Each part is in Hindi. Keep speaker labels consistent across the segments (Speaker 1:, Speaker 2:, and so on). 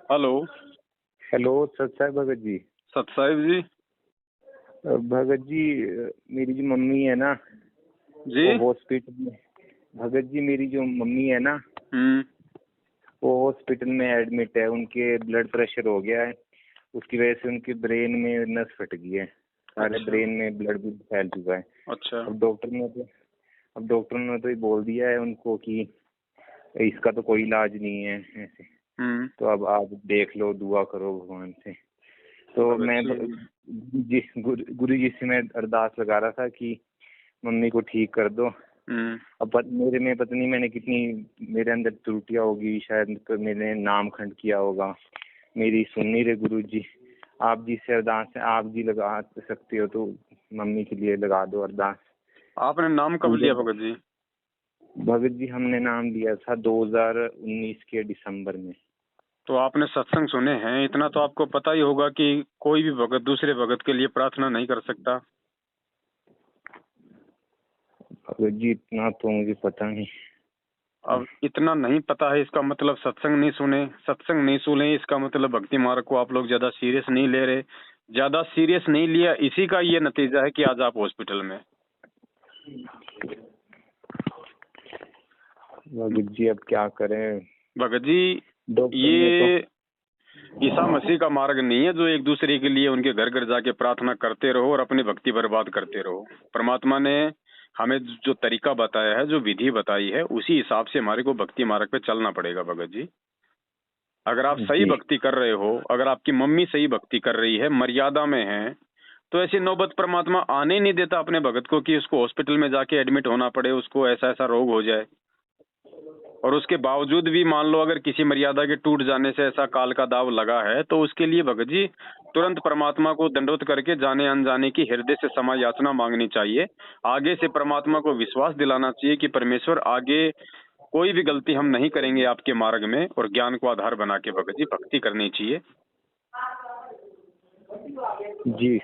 Speaker 1: हेलो।
Speaker 2: हेलो सत साहब भगत जी।
Speaker 1: सत साहिब जी।
Speaker 2: भगत जी, मेरी जो मम्मी है ना
Speaker 1: जी।
Speaker 2: वो हॉस्पिटल में। भगत जी, मेरी जो मम्मी है ना वो हॉस्पिटल में एडमिट है। उनके ब्लड प्रेशर हो गया है, उसकी वजह से उनके ब्रेन में नस फट गई है। सारे
Speaker 1: अच्छा।
Speaker 2: ब्रेन में ब्लड भी फैल चुका है।
Speaker 1: अच्छा।
Speaker 2: अब डॉक्टर ने तो ये बोल दिया है उनको कि इसका तो कोई इलाज नहीं है ऐसे। तो अब आप देख लो, दुआ करो भगवान से। तो मैं गुरु जी से मैं अरदास लगा रहा था कि मम्मी को ठीक कर दो। अब मेरे पत्नी मैंने कितनी मेरे अंदर त्रुटियां होगी, शायद मैंने नामखंड किया होगा, मेरी सुन नहीं रहे गुरु जी। आप जी से अरदास है, आप जी लगा सकते हो तो मम्मी के लिए लगा दो अरदास।
Speaker 1: आपने नाम कब लिया भगत जी?
Speaker 2: भगत जी, हमने नाम लिया था 2019 के दिसंबर में।
Speaker 1: तो आपने सत्संग सुने हैं, इतना तो आपको पता ही होगा कि कोई भी भगत दूसरे भगत के लिए प्रार्थना नहीं कर सकता।
Speaker 2: भगत जी, इतना तो मुझे पता नहीं।
Speaker 1: अब इतना नहीं पता है इसका मतलब सत्संग नहीं सुने। सत्संग नहीं सुने इसका मतलब भक्ति मार्ग को आप लोग ज्यादा सीरियस नहीं ले रहे। ज्यादा सीरियस नहीं लिया, इसी का ये नतीजा है कि आज आप हॉस्पिटल में।
Speaker 2: भगत जी, अब क्या करें?
Speaker 1: भगत जी, ये ईसा मसीह का मार्ग नहीं है जो एक दूसरे के लिए उनके घर घर जाके प्रार्थना करते रहो और अपनी भक्ति बर्बाद करते रहो। परमात्मा ने हमें जो तरीका बताया है, जो विधि बताई है, उसी हिसाब से हमारे को भक्ति मार्ग पे चलना पड़ेगा भगत जी। अगर आप सही भक्ति कर रहे हो, अगर आपकी मम्मी सही भक्ति कर रही है, मर्यादा में है, तो ऐसी नौबत परमात्मा आने नहीं देता अपने भगत को कि उसको हॉस्पिटल में जाके एडमिट होना पड़े, उसको ऐसा ऐसा रोग हो जाए। और उसके बावजूद भी मान लो अगर किसी मर्यादा के टूट जाने से ऐसा काल का दाव लगा है, तो उसके लिए भगत जी तुरंत परमात्मा को दंडवत करके जाने अनजाने की हृदय से क्षमा याचना मांगनी चाहिए। आगे से परमात्मा को विश्वास दिलाना चाहिए कि परमेश्वर आगे कोई भी गलती हम नहीं करेंगे आपके मार्ग में, और ज्ञान को आधार बना के भगत जी भक्ति करनी चाहिए।
Speaker 2: जी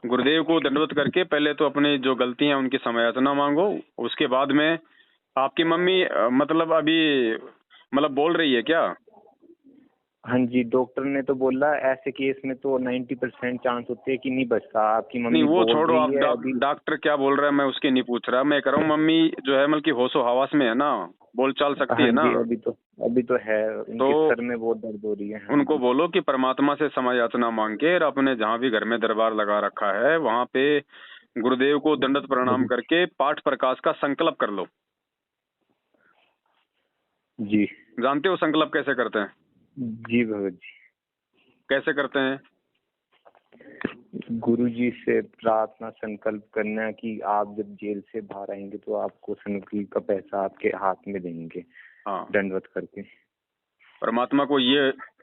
Speaker 1: गुरुदेव को दंडवत करके पहले तो अपनी जो गलतियां उनकी क्षमा याचना मांगो। उसके बाद में आपकी मम्मी मतलब अभी मतलब बोल रही है क्या?
Speaker 2: हाँ जी, डॉक्टर ने तो बोला ऐसे केस में तो 90% चांस होते हैं कि नहीं बचता। आपकी मम्मी
Speaker 1: नहीं, वो
Speaker 2: बोल
Speaker 1: छोड़ो,
Speaker 2: रही
Speaker 1: आप
Speaker 2: है।
Speaker 1: डॉक्टर क्या बोल रहा है मैं उसकी नहीं पूछ रहा। मैं कह रहा हूँ मम्मी जो है मतलब कि होशो हवास में है ना, बोल चाल सकती है ना?
Speaker 2: हाँ जी, अभी तो है। उनके सर में बहुत दर्द हो रही है।
Speaker 1: उनको बोलो कि परमात्मा से क्षमा याचना मांग के और अपने जहाँ भी घर में दरबार लगा रखा है वहाँ पे गुरुदेव को दंडवत प्रणाम करके पाठ प्रकाश का संकल्प कर लो।
Speaker 2: जी।
Speaker 1: जानते हो संकल्प कैसे करते हैं?
Speaker 2: जी भगत जी।
Speaker 1: कैसे करते हैं?
Speaker 2: गुरु जी से प्रार्थना संकल्प करना कि आप जब जेल से बाहर आएंगे तो आपको संकल्प का पैसा आपके हाथ में देंगे।
Speaker 1: हाँ,
Speaker 2: दंडवत करके
Speaker 1: परमात्मा को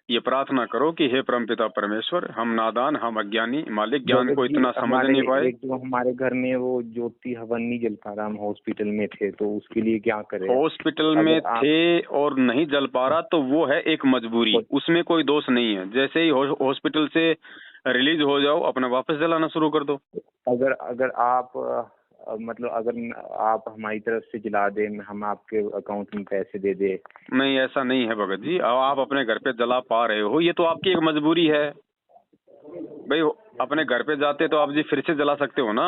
Speaker 1: ये प्रार्थना करो कि हे परमपिता परमेश्वर, हम नादान, हम अज्ञानी मालिक, ज्ञान को इतना समझ नहीं पाए।
Speaker 2: एक तो हमारे घर में वो ज्योति हवन नहीं जल पा रहा, हम हॉस्पिटल में थे, तो उसके लिए क्या करें?
Speaker 1: हॉस्पिटल में थे और नहीं जल पा रहा तो वो है एक मजबूरी, उसमें कोई दोष नहीं है। जैसे ही हॉस्पिटल से रिलीज हो जाओ अपना वापस जलाना शुरू कर दो।
Speaker 2: अगर आप मतलब अगर आप हमारी तरफ से जला दे, हम आपके अकाउंट में पैसे दे दे।
Speaker 1: नहीं, ऐसा नहीं है भगत जी। आप अपने घर पे जला पा रहे हो, ये तो आपकी एक मजबूरी है भाई। अपने घर पे जाते तो आप जी फिर से जला सकते हो ना।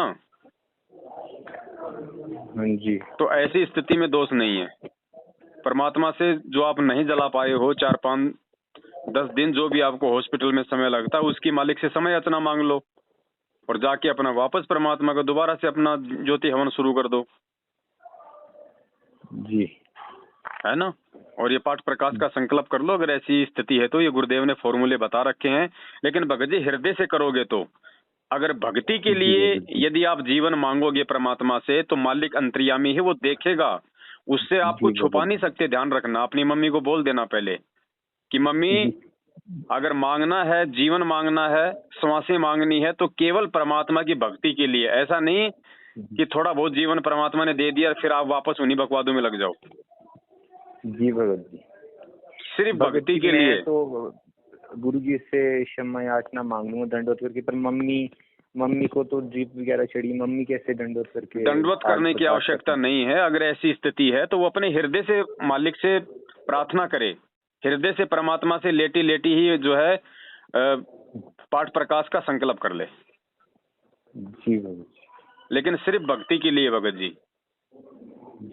Speaker 2: हाँ जी।
Speaker 1: तो ऐसी स्थिति में दोष नहीं है। परमात्मा से जो आप नहीं जला पाए हो 4, 5, 10 दिन जो भी आपको हॉस्पिटल में समय लगता है, उसकी मालिक से समय याचना मांग लो और जाके अपना वापस परमात्मा को दोबारा से अपना ज्योति हवन शुरू कर दो।
Speaker 2: जी,
Speaker 1: है ना? और ये पाठ प्रकाश का संकल्प कर लो अगर ऐसी स्थिति है तो। ये गुरुदेव ने फॉर्मूले बता रखे हैं, लेकिन भगत जी हृदय से करोगे तो। अगर भक्ति के लिए यदि आप जीवन मांगोगे परमात्मा से तो मालिक अंतर्यामी है, वो देखेगा। उससे आपको छुपा नहीं सकते। ध्यान रखना, अपनी मम्मी को बोल देना पहले कि मम्मी अगर मांगना है, जीवन मांगना है, श्वासें मांगनी है तो केवल परमात्मा की भक्ति के लिए। ऐसा नहीं कि थोड़ा बहुत जीवन परमात्मा ने दे दिया फिर आप वापस उन्हीं बकवादों में लग जाओ।
Speaker 2: जी भगत जी,
Speaker 1: सिर्फ भक्ति के लिए।
Speaker 2: तो गुरु जी से क्षमा याचना मांग लूंगा दंडवत करके, पर मम्मी को तो ड्रिप वगैरह चढ़ी, मम्मी कैसे दंडवत करके?
Speaker 1: दंडवत करने की आवश्यकता नहीं है। अगर ऐसी स्थिति है तो वो अपने हृदय से मालिक से प्रार्थना करे, हृदय से परमात्मा से लेटी लेटी ही जो है पाठ प्रकाश का संकल्प कर ले।
Speaker 2: जी भगत जी।
Speaker 1: लेकिन सिर्फ भक्ति के लिए भगत जी,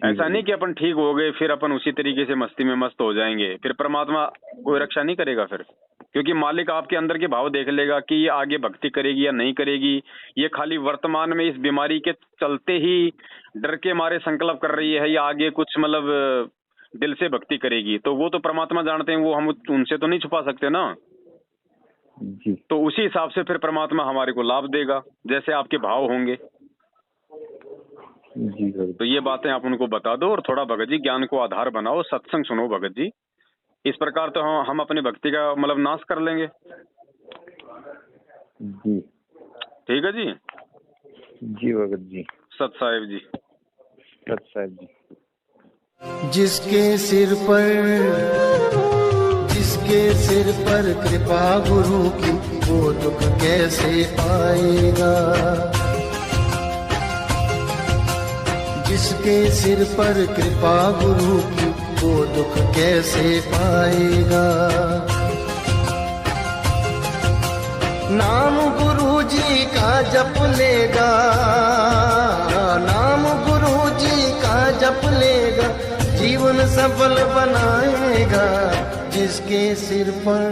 Speaker 1: ऐसा नहीं कि अपन ठीक हो गए फिर अपन उसी तरीके से मस्ती में मस्त हो जाएंगे, फिर परमात्मा कोई रक्षा नहीं करेगा फिर, क्योंकि मालिक आपके अंदर के भाव देख लेगा कि ये आगे भक्ति करेगी या नहीं करेगी, ये खाली वर्तमान में इस बीमारी के चलते ही डर के मारे संकल्प कर रही है या आगे कुछ मतलब दिल से भक्ति करेगी, तो वो तो परमात्मा जानते हैं, वो हम उनसे तो नहीं छुपा सकते ना
Speaker 2: जी।
Speaker 1: तो उसी हिसाब से फिर परमात्मा हमारे को लाभ देगा जैसे आपके भाव होंगे।
Speaker 2: जी भगत।
Speaker 1: तो ये बातें आप उनको बता दो और थोड़ा भगत जी ज्ञान को आधार बनाओ, सत्संग सुनो भगत जी, इस प्रकार तो हम अपनी भक्ति का मतलब नाश कर लेंगे।
Speaker 2: जी
Speaker 1: ठीक है जी।
Speaker 2: जी भगत जी।
Speaker 1: सत साहिब जी।
Speaker 2: सत साहिब जी।
Speaker 3: जिसके सिर पर कृपा गुरु की, वो दुख कैसे पाएगा। जिसके सिर पर कृपा गुरु की, वो दुख कैसे पाएगा। नाम गुरु जी का जप लेगा, नाम गुरु जी का जप लेगा, जीवन सफल बनाएगा। जिसके सिर पर